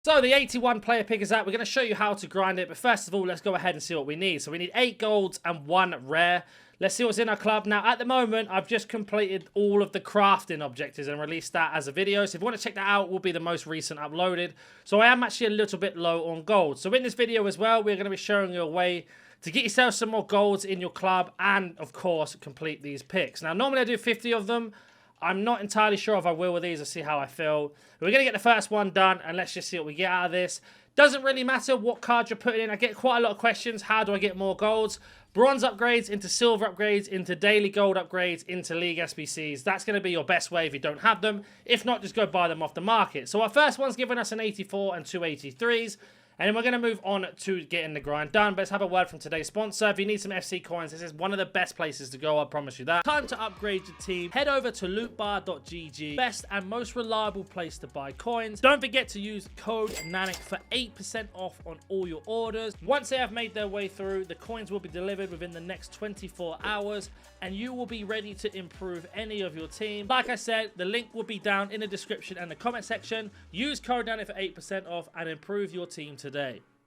So the 81 player pick is out. We're going to show you how to grind it. But first of all, let's go ahead and see what we need. So we need 8 golds and 1 rare. Let's see what's in our club. Now, at the moment, I've just completed all of the crafting objectives and released that as a video. So if you want to check that out, it will be the most recent uploaded. So I am actually a little bit low on gold. So in this video as well, we're going to be showing you a way to get yourself some more golds in your club and, of course, complete these picks. Now, normally I do 50 of them. I'm not entirely sure if I will with these. I'll see how I feel. We're going to get the first one done, and let's just see what we get out of this. Doesn't really matter what card you're putting in. I get quite a lot of questions. How do I get more golds? Bronze upgrades into silver upgrades, into daily gold upgrades, into league SBCs. That's going to be your best way if you don't have them. If not, just go buy them off the market. So our first one's giving us an 84 and 2 83s. And then we're going to move on to getting the grind done. But let's have a word from today's sponsor. If you need some FC coins, this is one of the best places to go, I promise you that. Time to upgrade your team. Head over to lootbar.gg. Best and most reliable place to buy coins. Don't forget to use code NANIC for 8% off on all your orders. Once they have made their way through, the coins will be delivered within the next 24 hours. And you will be ready to improve any of your team. Like I said, the link will be down in the description and the comment section. Use code NANIC for 8% off and improve your team today.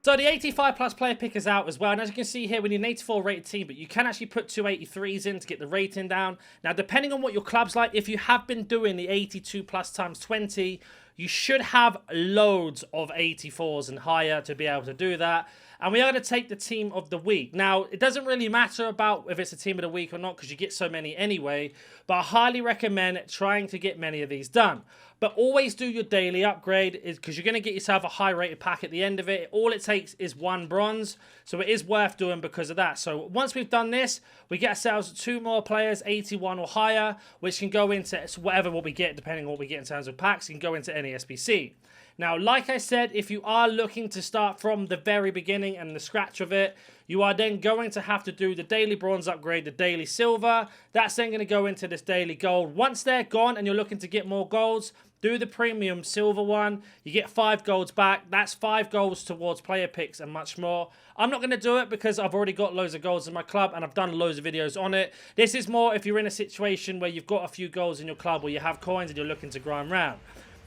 So the 85 plus player pick is out as well, and as you can see here, we need an 84 rated team, but you can actually put 2 83s in to get the rating down. Now, depending on what your club's like, if you have been doing the 82 plus times 20, you should have loads of 84s and higher to be able to do that. And we are going to take the team of the week. Now, it doesn't really matter about if it's a team of the week or not, because you get so many anyway, but I highly recommend trying to get many of these done. But always do your daily upgrade, because you're going to get yourself a high rated pack at the end of it. All it takes is 1 bronze, so it is worth doing because of that. So once we've done this, we get ourselves 2 more players, 81 or higher, which can go into whatever what we get, depending on what we get in terms of packs, can go into any SBC. Now, like I said, if you are looking to start from the very beginning and the scratch of it, you are then going to have to do the daily bronze upgrade, the daily silver. That's then going to go into this daily gold. Once they're gone and you're looking to get more golds, do the premium silver one. You get 5 golds back. That's 5 golds towards player picks and much more. I'm not going to do it because I've already got loads of golds in my club and I've done loads of videos on it. This is more if you're in a situation where you've got a few golds in your club or you have coins and you're looking to grind round.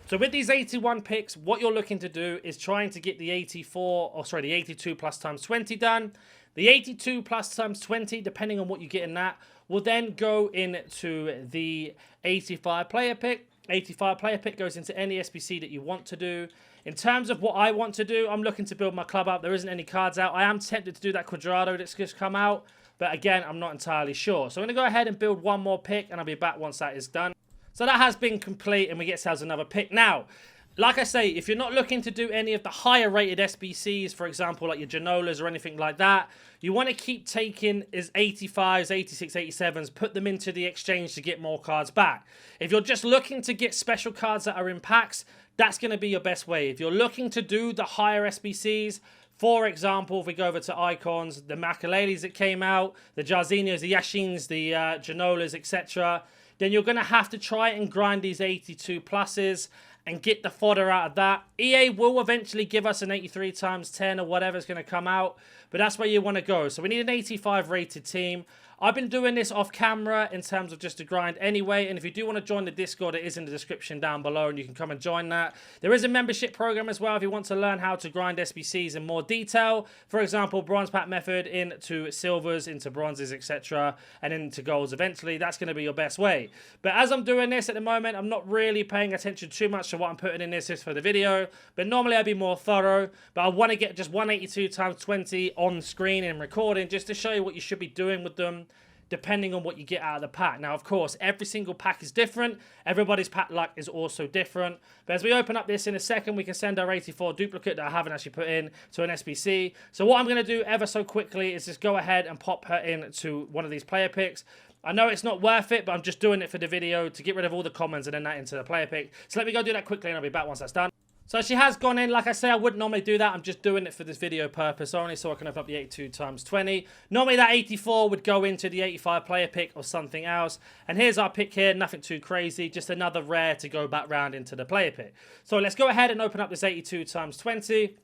So with these 81 picks, what you're looking to do is trying to get the 82 plus times 20 done. The 82 plus times 20, depending on what you get in that, will then go into the 85 player pick. 85 player pick goes into any SBC that you want to do. In terms of what I want to do, I'm looking to build my club up. There isn't any cards out. I am tempted to do that Quadrado that's just come out. But again, I'm not entirely sure. So I'm going to go ahead and build 1 more pick, and I'll be back once that is done. So that has been complete, and we get ourselves another pick. Now, like I say, if you're not looking to do any of the higher rated SBCs, for example, like your Genolas or anything like that, you want to keep taking is 85s, 86, 87s, put them into the exchange to get more cards back. If you're just looking to get special cards that are in packs, that's going to be your best way. If you're looking to do the higher SBCs, for example, if we go over to icons, the Makaleles that came out, the Jarzinhos, the Yashins, the Genolas, etc., then you're going to have to try and grind these 82 pluses and get the fodder out of that. EA will eventually give us an 83 times 10 or whatever's going to come out, but that's where you want to go. So we need an 85 rated team. I've been doing this off camera in terms of just to grind anyway, and if you do want to join the Discord, it is in the description down below, and you can come and join that. There is a membership program as well if you want to learn how to grind SBCs in more detail. For example, bronze pack method into silvers, into bronzes, etc., and into golds eventually. That's going to be your best way. But as I'm doing this at the moment, I'm not really paying attention too much to what I'm putting in this just for the video, but normally I'd be more thorough. But I want to get just 182 times 20 on screen and recording just to show you what you should be doing with them, depending on what you get out of the pack. Now, of course, every single pack is different. Everybody's pack luck is also different. But as we open up this in a second, we can send our 84 duplicate that I haven't actually put in to an SBC. So what I'm going to do ever so quickly is just go ahead and pop her into one of these player picks. I know it's not worth it, but I'm just doing it for the video to get rid of all the comments and then that into the player pick. So let me go do that quickly and I'll be back once that's done. So she has gone in. Like I say, I wouldn't normally do that. I'm just doing it for this video purpose only, so I can open up the 82 times 20. Normally that 84 would go into the 85 player pick or something else. And here's our pick here. Nothing too crazy. Just another rare to go back round into the player pick. So let's go ahead and open up this 82 times 20.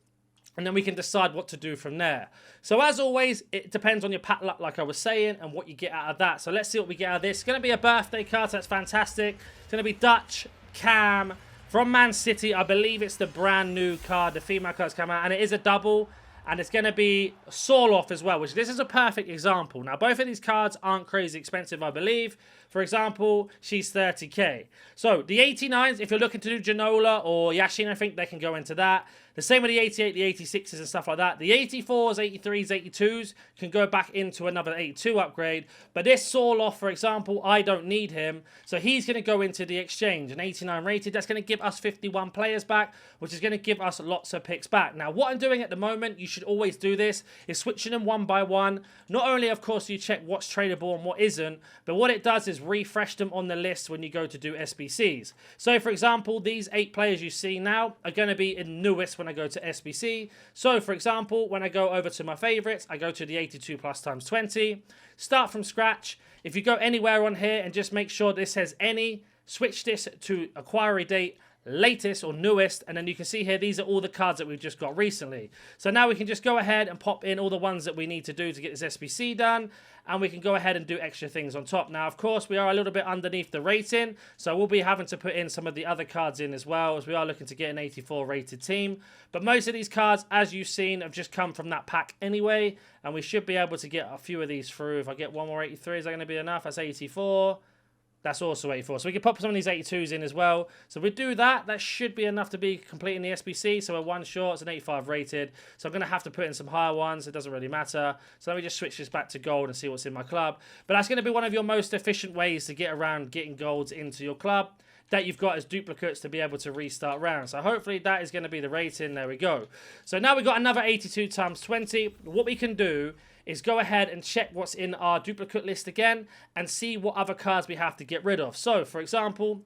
And then we can decide what to do from there. So as always, it depends on your pack luck, like I was saying, and what you get out of that. So let's see what we get out of this. It's going to be a birthday card, so that's fantastic. It's going to be Dutch, Cam, from Man City. I believe it's the brand new card. The female card's come out, and it is a double. And it's going to be Sorloth as well, which this is a perfect example. Now, both of these cards aren't crazy expensive, I believe. For example, she's 30k. So, the 89s, if you're looking to do Janola or Yashin, I think they can go into that. The same with the 88, the 86s and stuff like that. The 84s, 83s, 82s can go back into another 82 upgrade. But this Sorloth, for example, I don't need him. So he's going to go into the exchange. An 89 rated, that's going to give us 51 players back, which is going to give us lots of picks back. Now, what I'm doing at the moment, you should always do this, is switching them one by one. Not only, of course, do you check what's tradable and what isn't, but what it does is refresh them on the list when you go to do SBCs. So, for example, these 8 players you see now are going to be in newest when I go to SBC. So, for example, when I go over to my favorites, I go to the 82 plus times 20. Start from scratch. If you go anywhere on here and just make sure this says any, switch this to acquiry date, latest or newest, and then you can see here these are all the cards that we've just got recently. So now we can just go ahead and pop in all the ones that we need to do to get this SBC done, and we can go ahead and do extra things on top. Now, of course, we are a little bit underneath the rating, so we'll be having to put in some of the other cards in as well, as we are looking to get an 84 rated team. But most of these cards, as you've seen, have just come from that pack anyway, and we should be able to get a few of these through. If I get one more 83, is that going to be enough? That's 84. That's also 84. So we can pop some of these 82s in as well. So if we do that, that should be enough to be completing the SBC. So we're one short. It's an 85 rated. So I'm going to have to put in some higher ones. It doesn't really matter. So let me just switch this back to gold and see what's in my club. But that's going to be one of your most efficient ways to get around getting golds into your club that you've got as duplicates to be able to restart rounds. So hopefully that is going to be the rating. There we go. So now we've got another 82 times 20. What we can do is go ahead and check what's in our duplicate list again and see what other cards we have to get rid of. So, for example,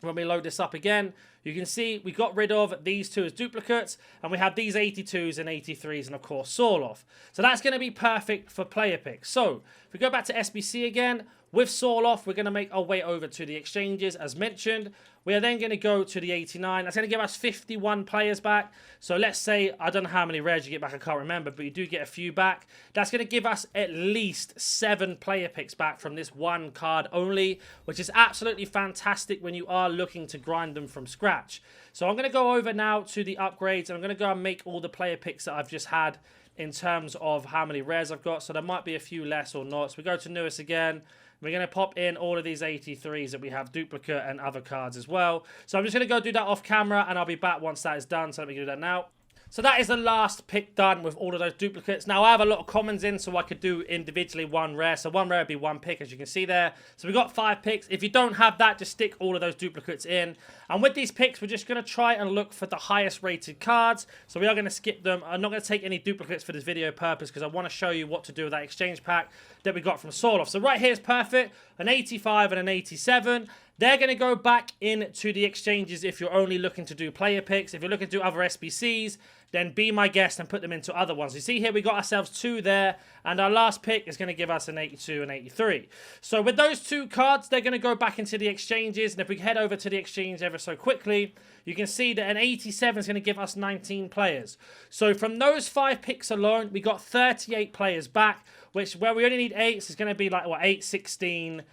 when we load this up again, you can see we got rid of these 2 as duplicates, and we have these 82s and 83s, and of course Sorloth. So that's going to be perfect for player picks. So if we go back to SBC again, with Sorloth, we're going to make our way over to the exchanges as mentioned. We are then going to go to the 89. That's going to give us 51 players back. So let's say, I don't know how many rares you get back, I can't remember, but you do get a few back. That's going to give us at least 7 player picks back from this one card only, which is absolutely fantastic when you are looking to grind them from scratch. So I'm going to go over now to the upgrades, and I'm going to go and make all the player picks that I've just had in terms of how many rares I've got. So there might be a few less or not. So we go to newest again. We're going to pop in all of these 83s that we have duplicate and other cards as well. So I'm just going to go do that off camera, and I'll be back once that is done. So let me do that now. So that is the last pick done with all of those duplicates. Now I have a lot of commons in, so I could do individually one rare. So one rare would be one pick, as you can see there. So we've got 5 picks. If you don't have that, just stick all of those duplicates in. And with these picks, we're just going to try and look for the highest rated cards. So we are going to skip them. I'm not going to take any duplicates for this video purpose, because I want to show you what to do with that exchange pack that we got from Sorloth. So right here is perfect. An 85 and an 87. They're going to go back into the exchanges if you're only looking to do player picks. If you're looking to do other SBCs, then be my guest and put them into other ones. You see here, we got ourselves 2 there, and our last pick is going to give us an 82 and 83. So with those 2 cards, they're going to go back into the exchanges, and if we head over to the exchange ever so quickly, you can see that an 87 is going to give us 19 players. So from those 5 picks alone, we got 38 players back, which where we only need 8, so it's going to be like, what, 8, 16...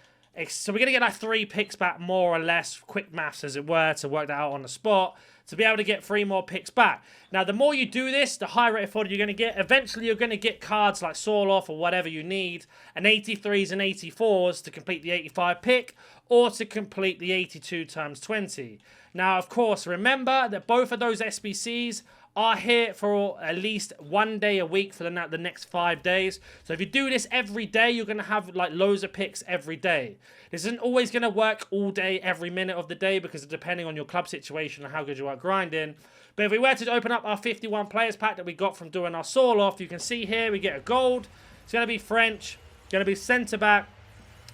So we're going to get like 3 picks back, more or less, quick maths as it were, to work that out on the spot, to be able to get 3 more picks back. Now, the more you do this, the higher rate of fodder you're going to get. Eventually, you're going to get cards like Sorloth or whatever you need, and 83s and 84s to complete the 85 pick, or to complete the 82 times 20. Now, of course, remember that both of those SBCs are here for at least 1 day a week for the next 5 days. So if you do this every day, you're going to have like loads of picks every day. This isn't always going to work all day, every minute of the day, because depending on your club situation and how good you are grinding. But if we were to open up our 51 players pack that we got from doing our Sorloth, you can see here we get a gold. It's going to be French, going to be centre back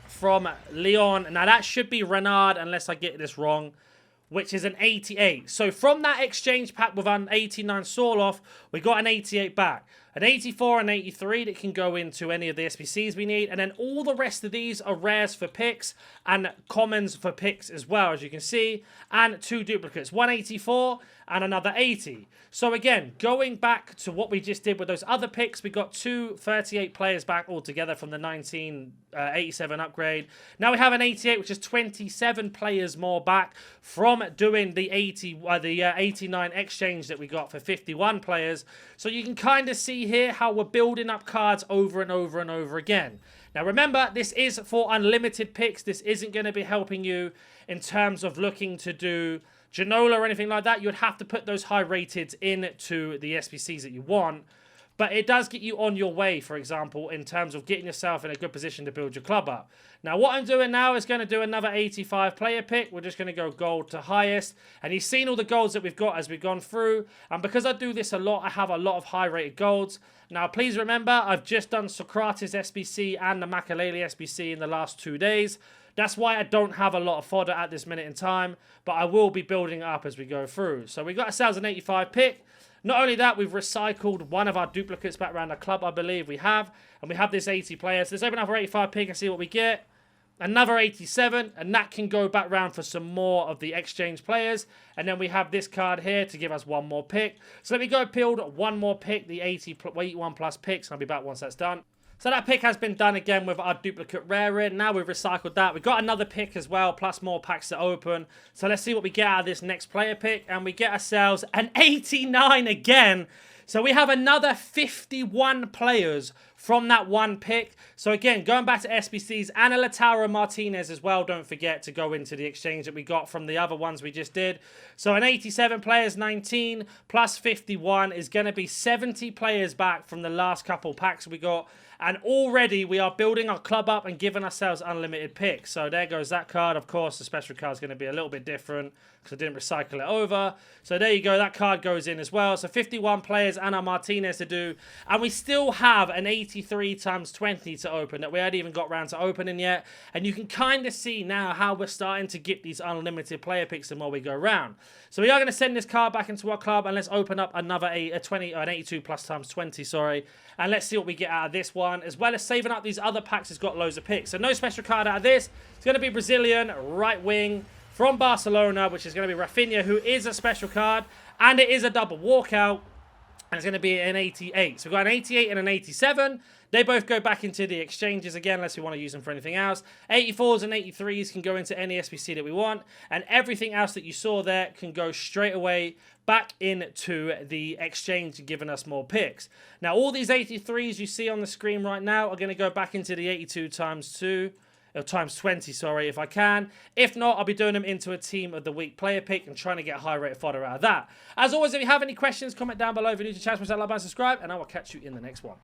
from Lyon. Now that should be Renard, unless I get this wrong, which is an 88. So from that exchange pack with an 89 Sorloth, we got an 88 back. An 84 and 83 that can go into any of the SBCs we need. And then all the rest of these are rares for picks and commons for picks as well, as you can see. And 2 duplicates, 184 and another 80. So again, going back to what we just did with those other picks, we got 38 players back altogether from the 1987 upgrade. Now we have an 88, which is 27 players more back from from doing the 89 exchange that we got for 51 players. So you can kind of see here how we're building up cards over and over and over again. Now remember, this is for unlimited picks. This isn't going to be helping you in terms of looking to do Ginola or anything like that. You'd have to put those high rated into the SBCs that you want. But it does get you on your way, for example, in terms of getting yourself in a good position to build your club up. Now, what I'm doing now is going to do another 85 player pick. We're just going to go gold to highest. And you've seen all the golds that we've got as we've gone through. And because I do this a lot, I have a lot of high-rated golds. Now, please remember, I've just done Socrates SBC and the Makalele SBC in the last 2 days. That's why I don't have a lot of fodder at this minute in time. But I will be building it up as we go through. So we got ourselves an 85 pick. Not only that, we've recycled one of our duplicates back around the club, I believe we have. And we have this 80 players. Let's open up our 85 pick and see what we get. Another 87, and that can go back round for some more of the exchange players. And then we have this card here to give us one more pick. So let me go build one more pick, the 81 plus picks. I'll be back once that's done. So that pick has been done again with our duplicate rare in. Now we've recycled that. We've got another pick as well, plus more packs to open. So let's see what we get out of this next player pick. And we get ourselves an 89 again. So we have another 51 players from that one pick. So again, going back to SBCs, and Lautaro Martinez as well. Don't forget to go into the exchange that we got from the other ones we just did. So an 87 players, 19 plus 51 is going to be 70 players back from the last couple packs we got. And already we are building our club up and giving ourselves unlimited picks. So there goes that card. Of course, the special card is going to be a little bit different because I didn't recycle it over. So there you go. That card goes in as well. So 51 players and our Martinez to do. And we still have an 83 times 20 to open that we hadn't even got around to opening yet. And you can kind of see now how we're starting to get these unlimited player picks the more we go around. So we are going to send this card back into our club and let's open up another an 82 plus times 20, sorry. And let's see what we get out of this one, as well as saving up these other packs. It's got loads of picks. So no special card out of this. It's going to be Brazilian right wing from Barcelona, which is going to be Rafinha, who is a special card. And it is a double walkout. And it's going to be an 88. So we've got an 88 and an 87. They both go back into the exchanges again, unless we want to use them for anything else. 84s and 83s can go into any SBC that we want. And everything else that you saw there can go straight away back into the exchange, giving us more picks. Now, all these 83s you see on the screen right now are going to go back into the 82 times 2. Times 20, sorry, if I can. If not, I'll be doing them into a team of the week player pick and trying to get a high rate of fodder out of that. As always, if you have any questions, comment down below. If you're new to the channel, smash that like button, subscribe, and I will catch you in the next one.